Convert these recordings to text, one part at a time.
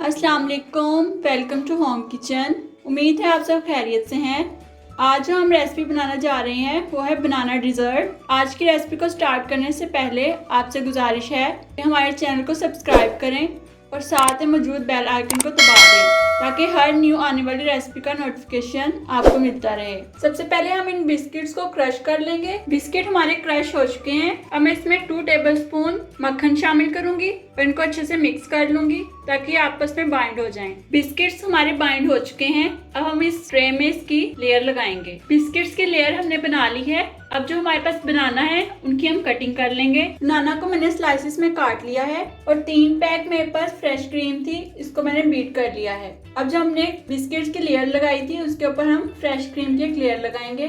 अस्सलाम वालेकुम, welcome to home kitchen. उम्मीद है आप सब खैरियत से हैं। आज जो हम रेसिपी बनाना जा रहे हैं वो है बनाना डिज़र्ट। आज की रेसिपी को स्टार्ट करने से पहले आपसे गुजारिश है कि हमारे चैनल को सब्सक्राइब करें और साथ में मौजूद बेल आइकन को दबा दें ताकि हर न्यू आने वाली रेसिपी का नोटिफिकेशन आपको मिलता रहे। सबसे पहले हम इन बिस्किट्स को क्रश कर लेंगे। बिस्किट हमारे क्रश हो चुके हैं। अब मैं इसमें 2 टेबलस्पून मक्खन शामिल करूंगी और इनको अच्छे से मिक्स कर लूंगी ताकि आपस में बाइंड हो जाएं। बिस्किट्स हमारे बाइंड हो चुके हैं। अब हम इस ट्रे में इसकी लेयर लगाएंगे। बिस्किट्स की लेयर हमने बना ली है। अब जो हमारे पास बनाना है उनकी हम कटिंग कर लेंगे। बनाना को मैंने स्लाइसिस में काट लिया है और 3 पैक मेरे पास फ्रेश क्रीम थी, इसको मैंने बीट कर लिया है। अब जो हमने बिस्किट्स की लेयर लगाई थी उसके ऊपर हम फ्रेश क्रीम की एक लेयर लगाएंगे।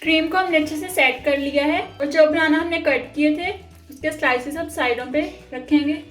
क्रीम को हमने अच्छे से सेट कर लिया है और जो बनाना हमने कट किए थे उसके स्लाइसेस अब साइडों पे रखेंगे।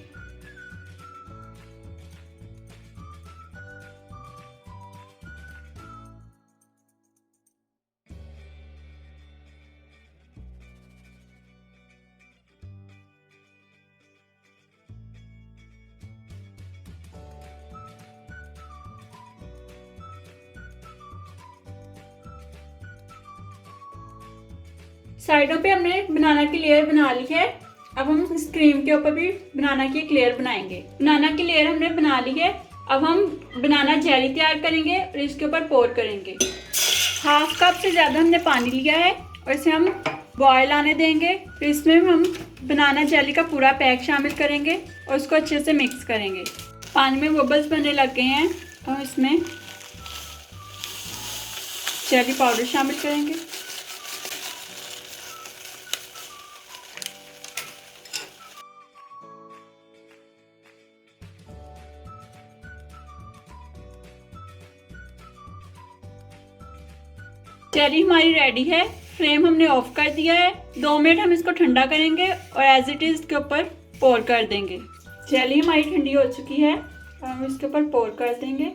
साइडों पे हमने बनाना की लेयर बना ली है। अब हम इस क्रीम के ऊपर भी बनाना की एक लेयर बनाएंगे। बनाना की लेयर हमने बना ली है। अब हम बनाना जेली तैयार करेंगे और इसके ऊपर पोर करेंगे। 1/2 कप से ज़्यादा हमने पानी लिया है और इसे हम बॉयल आने देंगे। फिर इसमें हम बनाना जेली का पूरा पैक शामिल करेंगे और उसको अच्छे से मिक्स करेंगे। पानी में बबल्स बनने लग गए हैं और इसमें जेली पाउडर शामिल करेंगे। जेली हमारी रेडी है। फ्लेम हमने ऑफ कर दिया है। 2 मिनट हम इसको ठंडा करेंगे और एज इट इज इसके ऊपर पोर कर देंगे। जेली हमारी ठंडी हो चुकी है और हम इसके ऊपर पोर कर देंगे।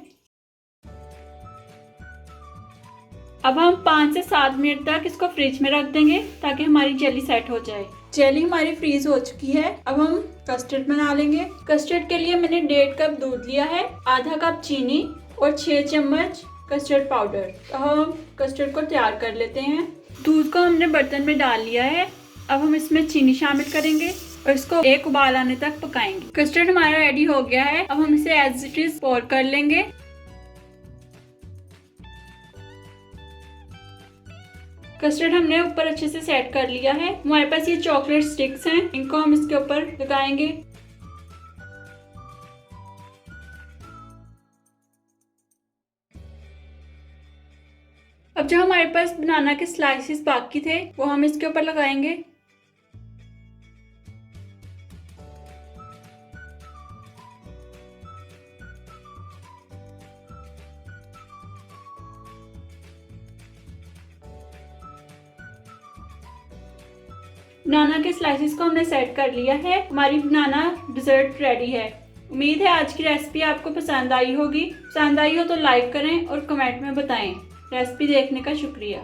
अब हम 5 से 7 मिनट तक इसको फ्रिज में रख देंगे ताकि हमारी जेली सेट हो जाए। जेली हमारी फ्रीज हो चुकी है। अब हम कस्टर्ड बना लेंगे। कस्टर्ड के लिए मैंने 1.5 कप दूध लिया है, आधा कप चीनी और 6 चम्मच कस्टर्ड पाउडर। तो हम कस्टर्ड को तैयार कर लेते हैं। दूध को हमने बर्तन में डाल लिया है। अब हम इसमें चीनी शामिल करेंगे और इसको एक उबाल आने तक पकाएंगे। कस्टर्ड हमारा रेडी हो गया है। अब हम इसे एज इट इज पोर कर लेंगे। कस्टर्ड हमने ऊपर अच्छे से सेट कर लिया है। हमारे पास ये चॉकलेट स्टिक्स हैं, इनको हम इसके ऊपर लगाएंगे। अब जो हमारे पास बनाना के स्लाइसेस बाकी थे वो हम इसके ऊपर लगाएंगे। बनाना के स्लाइसेस को हमने सेट कर लिया है। हमारी बनाना डिजर्ट रेडी है। उम्मीद है आज की रेसिपी आपको पसंद आई होगी। पसंद आई हो तो लाइक करें और कमेंट में बताएं। रेसिपी देखने का शुक्रिया।